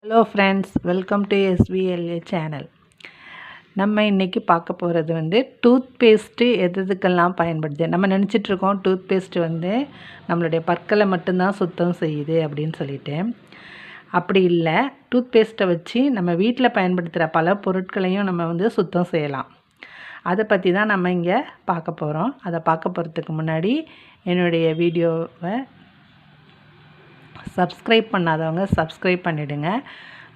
Hello friends, welcome to SVLA channel. நம்ம இன்றைக்கி பார்க்க போகிறது டூத் பேஸ்ட்டு எதுக்கெல்லாம் பயன்படுது. நம்ம நினச்சிட்ருக்கோம் டூத் பேஸ்ட்டு நம்மளுடைய பற்களை மட்டும்தான் சுத்தம் செய்யுது அப்படின்னு சொல்லிட்டு. அப்படி இல்லை, டூத் பேஸ்ட்டை வச்சு நம்ம வீட்டில் பயன்படுத்துகிற பல பொருட்களையும் நம்ம சுத்தம் செய்யலாம். அதை பற்றி தான் நம்ம இங்கே பார்க்க போகிறோம். அதை பார்க்க போகிறதுக்கு முன்னாடி என்னுடைய வீடியோவை சப்ஸ்கிரைப் பண்ணாதவங்க சப்ஸ்கிரைப் பண்ணிவிடுங்க.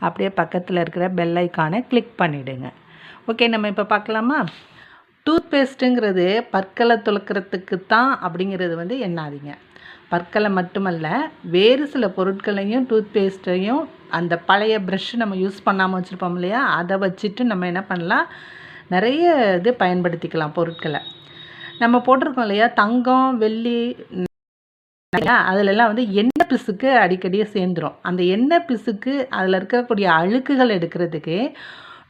அப்படியே பக்கத்தில் இருக்கிற பெல் ஐக்கானை கிளிக் பண்ணிவிடுங்க. ஓகே, நம்ம இப்போ பார்க்கலாமா? டூத் பேஸ்ட்டுங்கிறது பற்களை துலக்கிறதுக்கு தான் அப்படிங்கிறது எண்ணாதீங்க. பற்களை மட்டுமல்ல, வேறு சில பொருட்களையும் டூத் பேஸ்ட்டையும் அந்த பழைய ப்ரஷ் நம்ம யூஸ் பண்ணாமல் வச்சுருப்போம் இல்லையா, அதை வச்சுட்டு நம்ம என்ன பண்ணலாம், நிறைய இது பயன்படுத்திக்கலாம் பொருட்களை. நம்ம போட்டிருக்கோம் இல்லையா, தங்கம் வெள்ளி, அதிலெல்லாம் எண்ணெய் பிசுக்கு அடிக்கடியே சேர்ந்துடும். அந்த எண்ணெய் பிசுக்கு அதில் இருக்கக்கூடிய அழுக்குகள் எடுக்கிறதுக்கு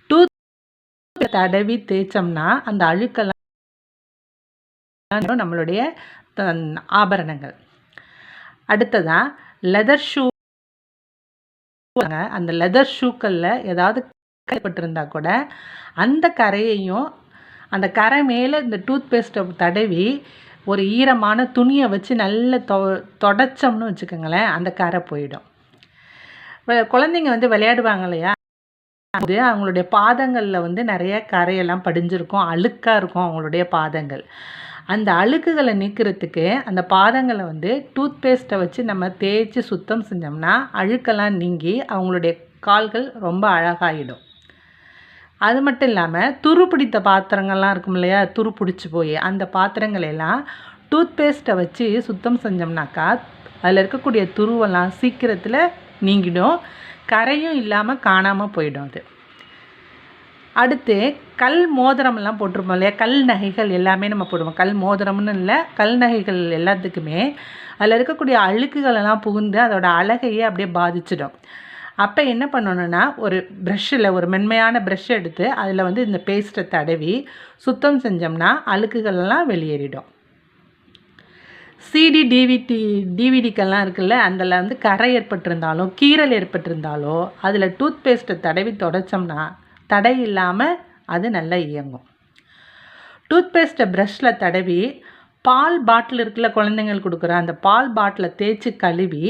டூத் தடவி தேய்ச்சோம்னா அந்த அழுக்கெல்லாம் நம்மளுடைய ஆபரணங்கள். அடுத்ததான் லெதர் ஷூ. அந்த லெதர் ஷூக்களில் ஏதாவது கரைப்பட்டிருந்தா கூட அந்த கரையையும் அந்த கரை மேலே இந்த டூத் பேஸ்ட்டை தடவி ஒரு ஈரமான துணியை வச்சு நல்ல தொடச்சோம்னு வச்சுக்கோங்களேன், அந்த கரை போயிடும். குழந்தைங்க விளையாடுவாங்க இல்லையா, அது அவங்களுடைய பாதங்களில் நிறைய கரையெல்லாம் படிஞ்சிருக்கும், அழுக்காக இருக்கும் அவங்களுடைய பாதங்கள். அந்த அழுக்குகளை நீக்கிறதுக்கு அந்த பாதங்களை டூத் பேஸ்ட்டை வச்சு நம்ம தேய்ச்சி சுத்தம் செஞ்சோம்னா அழுக்கெல்லாம் நீங்கி அவங்களுடைய கால்கள் ரொம்ப அழகாகிடும். அது மட்டும் இல்லாமல் துரு பிடித்த பாத்திரங்கள்லாம் இருக்கும் இல்லையா, துரு பிடிச்சி போய் அந்த பாத்திரங்களெல்லாம் டூத் பேஸ்ட்டை வச்சு சுத்தம் செஞ்சோம்னாக்கா அதில் இருக்கக்கூடிய துருவெல்லாம் சீக்கிரத்தில் நீங்கிடும், கரையும் இல்லாமல் காணாமல் போயிடும். அது அடுத்து கல் மோதிரமெல்லாம் போட்டிருப்போம் இல்லையா, கல் நகைகள் எல்லாமே நம்ம போடுவோம். கல் மோதிரம்னு இல்லை, கல் நகைகள் எல்லாத்துக்குமே அதில் இருக்கக்கூடிய அழுக்குகளெல்லாம் புகுந்து அதோட அழகையே அப்படியே பாதிச்சிடும். அப்போ என்ன பண்ணணுன்னா, ஒரு ப்ரஷ்ஷில் ஒரு மென்மையான ப்ரஷ் எடுத்து அதில் இந்த பேஸ்ட்டை தடவி சுத்தம் செஞ்சோம்னா அழுக்குகளெல்லாம் வெளியேறிடும். சிடி டிவிடிக்கெல்லாம் இருக்குல்ல, அதில் கரை ஏற்பட்டிருந்தாலோ கீறல் ஏற்பட்டிருந்தாலோ அதில் டூத் பேஸ்ட்டை தடவி தொடச்சோம்னா தடை இல்லாமல் அது நல்லா இயங்கும். டூத் பேஸ்ட்டை ப்ரஷ்ஷில் தடவி பால் பாட்டில் இருக்குல்ல, குழந்தைங்களுக்கு கொடுக்குற அந்த பால் பாட்டிலை தேய்ச்சி கழுவி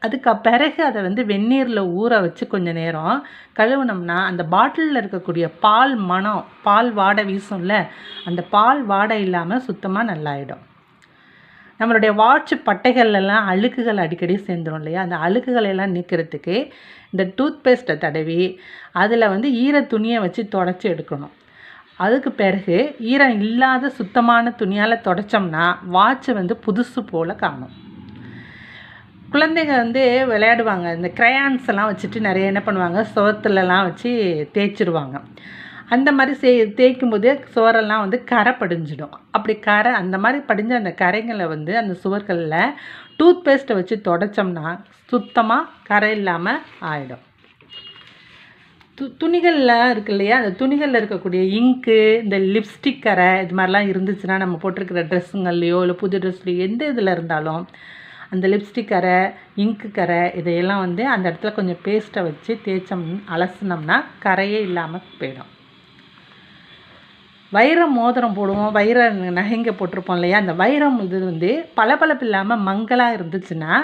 அதுக்கு பிறகு அதை வெந்நீரில் ஊற வச்சு கொஞ்சம் நேரம் கழுவுனோம்னா அந்த பாட்டிலில் இருக்கக்கூடிய பால் மனம், பால் வாடை வீசும்ல, அந்த பால் வாடை இல்லாமல் சுத்தமாக நல்லாயிடும். நம்மளுடைய வாட்ச் பட்டைகள்லாம் அழுக்குகள் அடிக்கடி சேர்ந்துடும் இல்லையா, அந்த அழுக்குகளெல்லாம் நீக்கிறதுக்கு இந்த டூத் பேஸ்ட்டை தடவி அதில் ஈர துணியை வச்சு தொடச்சி எடுக்கணும். அதுக்கு பிறகு ஈரம் இல்லாத சுத்தமான துணியால் தொடச்சோம்னா வாட்ச் புதுசு போல் காணும். குழந்தைங்க விளையாடுவாங்க, இந்த கிரையான்ஸ் எல்லாம் வச்சுட்டு நிறைய என்ன பண்ணுவாங்க, சுவத்துலலாம் வச்சு தேய்ச்சிருவாங்க. அந்த மாதிரி தேய்க்கும் போது சுவரெல்லாம் கரை படிஞ்சிடும். அப்படி கரை அந்த மாதிரி படிஞ்ச அந்த கரைங்களை அந்த சுவர்களில் டூத் பேஸ்ட்டை வச்சு தொடச்சோம்னா சுத்தமாக கரை இல்லாமல் ஆகிடும். துணிகள்லாம் இருக்குது இல்லையா, அந்த துணிகளில் இருக்கக்கூடிய இங்கு, இந்த லிப்ஸ்டிக் கரை, இது மாதிரிலாம் இருந்துச்சுன்னா நம்ம போட்டிருக்கிற ட்ரெஸ்ஸுங்கள்லையோ இல்லை புது ட்ரெஸ்லையோ எந்த இதில் இருந்தாலும் அந்த லிப்ஸ்டிக் கரை, இங்கு கரை, இதையெல்லாம் அந்த இடத்துல கொஞ்சம் பேஸ்ட்டை வச்சு அலசினோம்னா கரையே இல்லாமல் போயிடும். வைர மோதிரம் போடுவோம், வைர நகைங்க போட்டிருப்போம் இல்லையா, அந்த வைரம் இது பளபளப்பு இல்லாமல் மங்கலாக இருந்துச்சுன்னா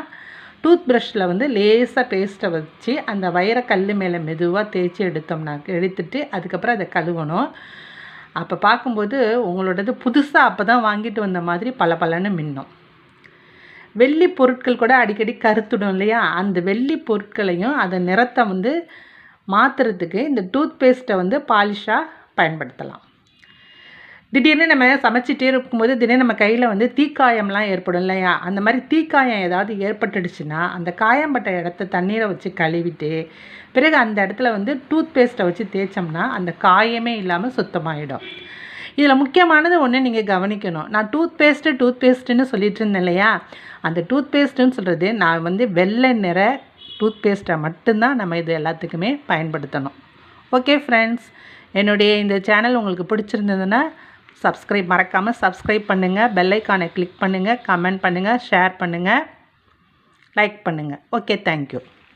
டூத் ப்ரஷ்ஷில் லேசாக பேஸ்ட்டை வச்சு அந்த வைர கல் மேலே மெதுவாக தேய்ச்சி எடுத்துட்டு அதுக்கப்புறம் அதை கழுவணும். அப்போ பார்க்கும்போது உங்களோடது புதுசாக அப்போ தான் வாங்கிட்டு வந்த மாதிரி பளபளன்னு மின்னும். வெள்ளி பொருட்கள் கூட அடிக்கடி கருத்துடும் இல்லையா, அந்த வெள்ளி பொருட்களையும் அதை நிறத்தை மாற்றுறதுக்கு இந்த டூத் பேஸ்ட்டை பாலிஷாக பயன்படுத்தலாம். திடீர்னு நம்ம சமைச்சிட்டே இருக்கும்போது திடீர்னு நம்ம கையில் தீக்காயம்லாம் ஏற்படும் இல்லையா, அந்த மாதிரி தீக்காயம் ஏதாவது ஏற்பட்டுடுச்சுன்னா அந்த காயம்பட்ட இடத்த தண்ணீரை வச்சு கழுவிட்டு பிறகு அந்த இடத்துல டூத் பேஸ்ட்டை வச்சு தேய்ச்சோம்னா அந்த காயமே இல்லாமல் சுத்தமாகிடும். இதில் முக்கியமானது ஒன்று நீங்கள் கவனிக்கணும். நான் டூத் பேஸ்ட்டுன்னு சொல்லிட்டு இருந்தேன் இல்லையா, அந்த டூத் பேஸ்ட்டுன்னு சொல்கிறது நான் வெள்ளை நிற டூத் பேஸ்ட்டை மட்டும்தான் நம்ம இது எல்லாத்துக்குமே பயன்படுத்தணும். ஓகே ஃப்ரெண்ட்ஸ், என்னுடைய இந்த சேனல் உங்களுக்கு பிடிச்சிருந்ததுன்னா மறக்காமல் சப்ஸ்கிரைப் பண்ணுங்கள், பெல் ஐக்கானை கிளிக் பண்ணுங்கள், கமெண்ட் பண்ணுங்கள், ஷேர் பண்ணுங்கள், லைக் பண்ணுங்கள். Okay, thank you.